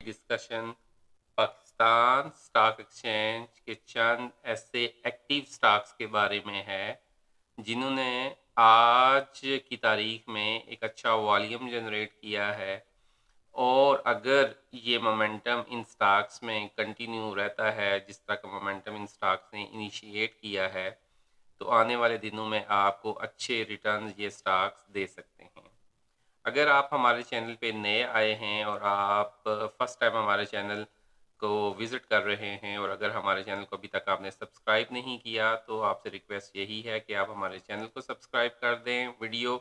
Discussion Pakistan stock exchange के चंद ऐसे active stocks के बारे में है जिन्होंने आज की तारीख में एक अच्छा वॉल्यूम जनरेट किया है। और अगर ये मोमेंटम इन स्टॉक्स में कंटिन्यू रहता है, जिस तरह का मोमेंटम इन स्टॉक्स ने इनिशिएट किया है, तो आने वाले दिनों में आपको अच्छे रिटर्न ये स्टॉक्स दे सकते हैं। अगर आप हमारे चैनल पे नए आए हैं और आप फर्स्ट टाइम हमारे चैनल को विज़िट कर रहे हैं, और अगर हमारे चैनल को अभी तक आपने सब्सक्राइब नहीं किया, तो आपसे रिक्वेस्ट यही है कि आप हमारे चैनल को सब्सक्राइब कर दें, वीडियो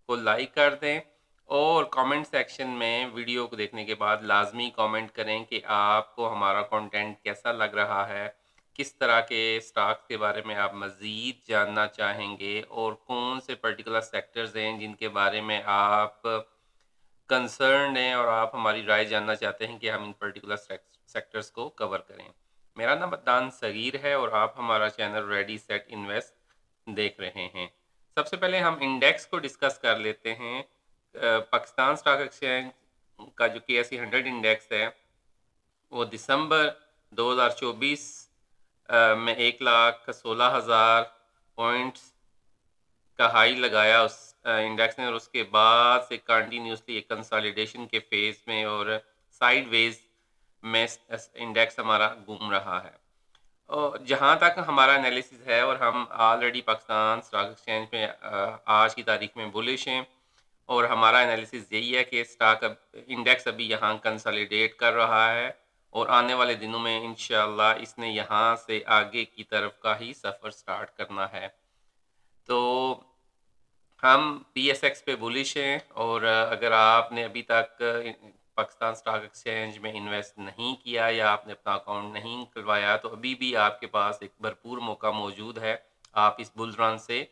को लाइक कर दें, और कमेंट सेक्शन में वीडियो को देखने के बाद लाजमी कमेंट करें कि आपको हमारा कंटेंट कैसा लग रहा है, किस तरह के स्टॉक्स के बारे में आप मज़ीद जानना चाहेंगे, और कौन से पर्टिकुलर सेक्टर्स हैं जिनके बारे में आप कंसर्न हैं और आप हमारी राय जानना चाहते हैं कि हम इन पर्टिकुलर सेक्टर्स को कवर करें। मेरा नाम अदनान सगीर है और आप हमारा चैनल रेडी सेट इन्वेस्ट देख रहे हैं। सबसे पहले हम इंडेक्स को डिस्कस कर लेते हैं। पाकिस्तान स्टॉक एक्सचेंज का जो KSE 100 इंडेक्स है, वो दिसंबर 2024 में 1,16,000 पॉइंट्स का हाई लगाया उस इंडेक्स ने, और उसके बाद से कंटिन्यूसली एक कंसोलिडेशन के फेज में और साइडवेज में इंडेक्स हमारा घूम रहा है। और जहाँ तक हमारा एनालिसिस है, और हम ऑलरेडी पाकिस्तान स्टॉक एक्सचेंज में आज की तारीख में बुलिश हैं, और हमारा एनालिसिस यही है कि स्टॉक इंडेक्स अभी यहाँ कंसोलिडेट कर रहा है, और आने वाले दिनों में इंशाल्लाह इसने यहाँ से आगे की तरफ का ही सफ़र स्टार्ट करना है। तो हम PSX पे बुलिश हैं, और अगर आपने अभी तक पाकिस्तान स्टॉक एक्सचेंज में इन्वेस्ट नहीं किया या आपने अपना अकाउंट नहीं खुलवाया, तो अभी भी आपके पास एक भरपूर मौका मौजूद है। आप इस बुल रन से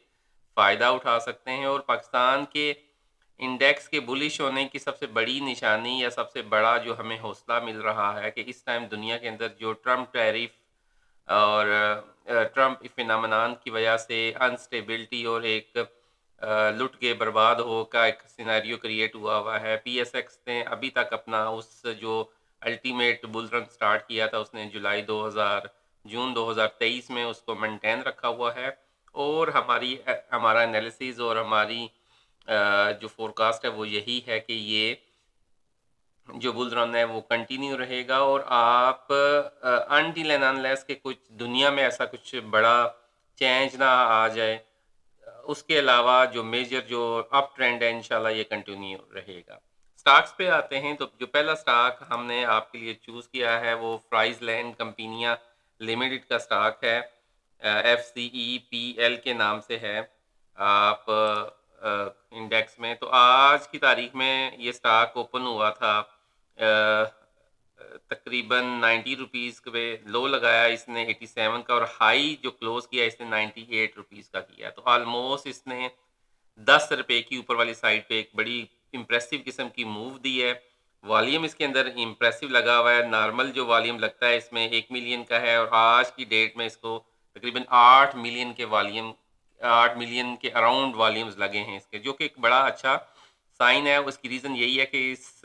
फ़ायदा उठा सकते हैं। और पाकिस्तान के इंडेक्स के बुलिश होने की सबसे बड़ी निशानी या सबसे बड़ा जो हमें हौसला मिल रहा है कि इस टाइम दुनिया के अंदर जो ट्रम्प टैरिफ और ट्रम्प फिनोमेनन की वजह से अनस्टेबिलिटी और एक लुट के बर्बाद हो का एक सिनेरियो क्रिएट हुआ है। PSX ने अभी तक अपना उस जो अल्टीमेट बुल रन स्टार्ट किया था, उसने जून 2023 में उसको मेंटेन रखा हुआ है। और हमारा एनालिसिस और हमारी जो फोरकास्ट है वो यही है कि ये जो बुल रन है वो कंटिन्यू रहेगा, और आप अनटिल एंड अनलेस के कुछ दुनिया में ऐसा कुछ बड़ा चेंज ना आ जाए, उसके अलावा जो मेजर जो अप ट्रेंड है इंशाल्लाह ये कंटिन्यू रहेगा। स्टॉक्स पे आते हैं, तो जो पहला स्टॉक हमने आपके लिए चूज़ किया है वो फ्राइज लैंड कंपनियाँ लिमिटेड का स्टॉक है। FCEPL के नाम से है आप इंडेक्स में। तो आज की तारीख में ये स्टॉक ओपन हुआ था तकरीबन 90 रुपीज़ पे लो लगाया इसने 87 का, और हाई जो क्लोज किया इसने 98 रुपीज़ का किया। तो ऑलमोस्ट इसने 10 रुपए की ऊपर वाली साइड पे एक बड़ी इम्प्रेसिव किस्म की मूव दी है। वॉल्यूम इसके अंदर इम्प्रेसिव लगा हुआ है। नॉर्मल जो वॉल्यूम लगता है इसमें 1 मिलियन का है, और आज की डेट में इसको तकरीबन 8 मिलियन के अराउंड वॉल्यूम्स लगे हैं इसके, जो कि एक बड़ा अच्छा साइन है। उसकी रीज़न यही है कि इस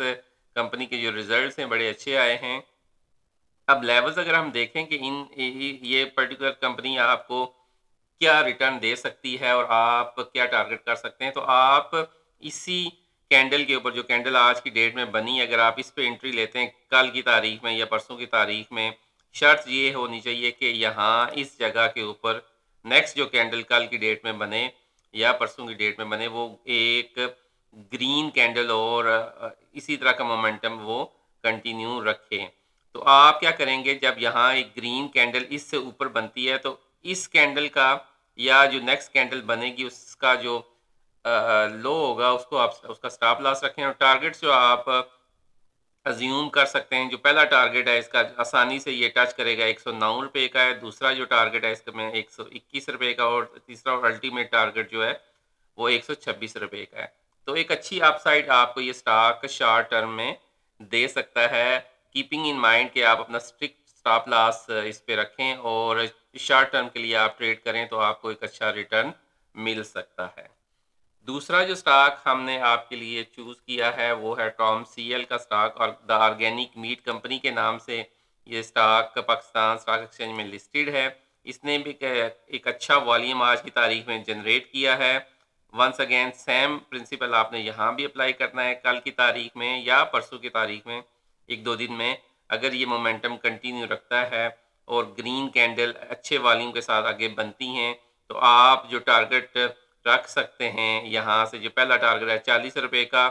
कंपनी के जो रिजल्ट्स हैं बड़े अच्छे आए हैं। अब लेवल्स अगर हम देखें कि ये पर्टिकुलर कंपनी आपको क्या रिटर्न दे सकती है और आप क्या टारगेट कर सकते हैं, तो आप इसी कैंडल के ऊपर, जो कैंडल आज की डेट में बनी, अगर आप इस पे एंट्री लेते हैं कल की तारीख में या परसों की तारीख में, शर्त ये होनी चाहिए कि यहाँ इस जगह के ऊपर नेक्स्ट जो कैंडल कल की डेट में बने या परसों की डेट में बने, वो एक ग्रीन कैंडल और इसी तरह का मोमेंटम वो कंटिन्यू रखें। तो आप क्या करेंगे, जब यहाँ एक ग्रीन कैंडल इससे ऊपर बनती है, तो इस कैंडल का या जो नेक्स्ट कैंडल बनेगी उसका जो लो होगा, उसको आप उसका स्टॉप लॉस रखें। और टारगेट्स जो आप अज्यूम कर सकते हैं, जो पहला टारगेट है इसका आसानी से ये टच करेगा 109 रुपये का है, दूसरा जो टारगेट है इसका में 121 रुपये का, और तीसरा और अल्टीमेट टारगेट जो है वो 126 रुपये का है। तो एक अच्छी अपसाइड आपको ये स्टॉक शॉर्ट टर्म में दे सकता है, कीपिंग इन माइंड कि आप अपना स्ट्रिक्ट स्टॉप लॉस इस पे रखें और शॉर्ट टर्म के लिए आप ट्रेड करें, तो आपको एक अच्छा रिटर्न मिल सकता है। دوسرا جو اسٹاک ہم نے آپ کے لیے چوز کیا ہے وہ ہے ٹام سی ایل کا اسٹاک، اور دا آرگینک میٹ کمپنی کے نام سے یہ اسٹاک پاکستان اسٹاک ایکسچینج میں لسٹڈ ہے۔ اس نے بھی ایک اچھا والیوم آج کی تاریخ میں جنریٹ کیا ہے۔ ونس اگین سیم پرنسپل آپ نے یہاں بھی اپلائی کرنا ہے، کل کی تاریخ میں یا پرسوں کی تاریخ میں، ایک دو دن میں اگر یہ مومنٹم کنٹینیو رکھتا ہے اور گرین کینڈل اچھے والیوم کے ساتھ آگے بنتی ہیں، تو آپ جو ٹارگٹ رکھ سکتے ہیں یہاں سے، جو پہلا ٹارگٹ ہے 40 روپے کا،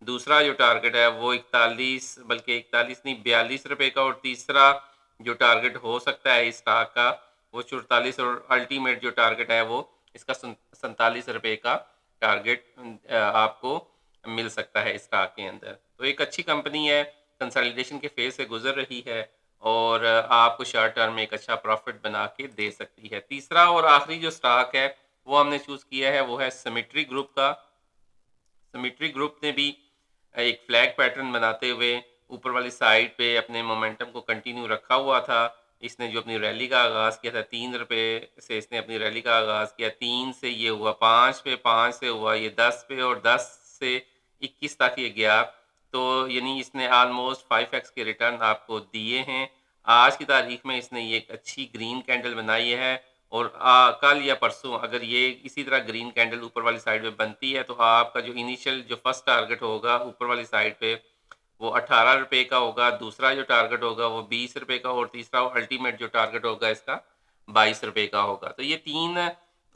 دوسرا جو ٹارگٹ ہے وہ 41، بلکہ 41 نہیں 42 روپے کا، اور تیسرا جو ٹارگٹ ہو سکتا ہے اس اسٹاک کا وہ 44، اور الٹیمیٹ جو ٹارگٹ ہے وہ اس کا 47 روپے کا ٹارگٹ آپ کو مل سکتا ہے اس اسٹاک کے اندر۔ تو ایک اچھی کمپنی ہے، کنسالیڈیشن کے فیز سے گزر رہی ہے، اور آپ کو شارٹ ٹرم میں ایک اچھا پروفٹ بنا کے دے سکتی ہے۔ تیسرا اور آخری جو اسٹاک ہے وہ ہم نے چوز کیا ہے وہ ہے سیمیٹری گروپ کا۔ سیمیٹری گروپ نے بھی ایک فلیگ پیٹرن بناتے ہوئے اوپر والی سائڈ پہ اپنے مومنٹم کو کنٹینیو رکھا ہوا تھا۔ اس نے جو اپنی ریلی کا آغاز کیا تھا 3 روپے سے، اس نے اپنی ریلی کا آغاز کیا، 3 سے یہ ہوا 5 پہ، 5 سے ہوا یہ 10 پہ، اور 10 سے 21 تک یہ گیا۔ تو یعنی اس نے آلموسٹ 5x کے ریٹرن آپ کو دیے ہیں۔ آج کی تاریخ میں اس نے یہ ایک اچھی گرین کینڈل بنائی ہے، اور کل یا پرسوں اگر یہ اسی طرح گرین کینڈل اوپر والی سائڈ پہ بنتی ہے تو آپ کا جو انیشیل جو فرسٹ ٹارگٹ ہوگا اوپر والی سائڈ پہ وہ 18 روپے کا ہوگا، دوسرا جو ٹارگٹ ہوگا وہ 20 روپے کا، اور تیسرا الٹیمیٹ جو ٹارگٹ ہوگا اس کا 22 روپے کا ہوگا۔ تو یہ تین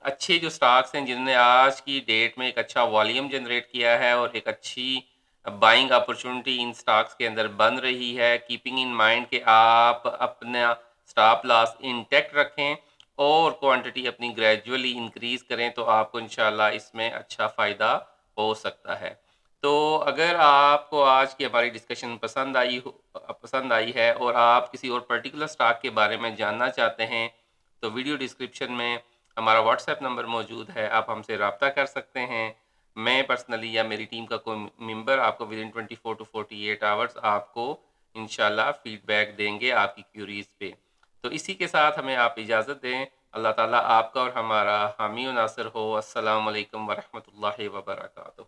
اچھے جو سٹاکس ہیں جنہوں نے آج کی ڈیٹ میں ایک اچھا والیوم جنریٹ کیا ہے اور ایک اچھی بائنگ اپرچونٹی ان سٹاکس کے اندر بن رہی ہے، کیپنگ ان مائنڈ کہ آپ اپنا سٹاپ لاس انٹیکٹ رکھیں اور کوانٹٹی اپنی گریجولی انکریز کریں، تو آپ کو انشاءاللہ اس میں اچھا فائدہ ہو سکتا ہے۔ تو اگر آپ کو آج کی ہماری ڈسکشن پسند آئی ہے اور آپ کسی اور پرٹیکولر سٹاک کے بارے میں جاننا چاہتے ہیں تو ویڈیو ڈسکرپشن میں ہمارا واٹس ایپ نمبر موجود ہے، آپ ہم سے رابطہ کر سکتے ہیں۔ میں پرسنلی یا میری ٹیم کا کوئی ممبر آپ کو ودن 24 to 48 آورس آپ کو انشاءاللہ فیڈ بیک دیں گے آپ کی کیوریز پہ۔ تو اسی کے ساتھ ہمیں آپ اجازت دیں۔ اللہ تعالیٰ آپ کا اور ہمارا حامی و ناصر ہو۔ السلام علیکم ورحمۃ اللہ وبرکاتہ۔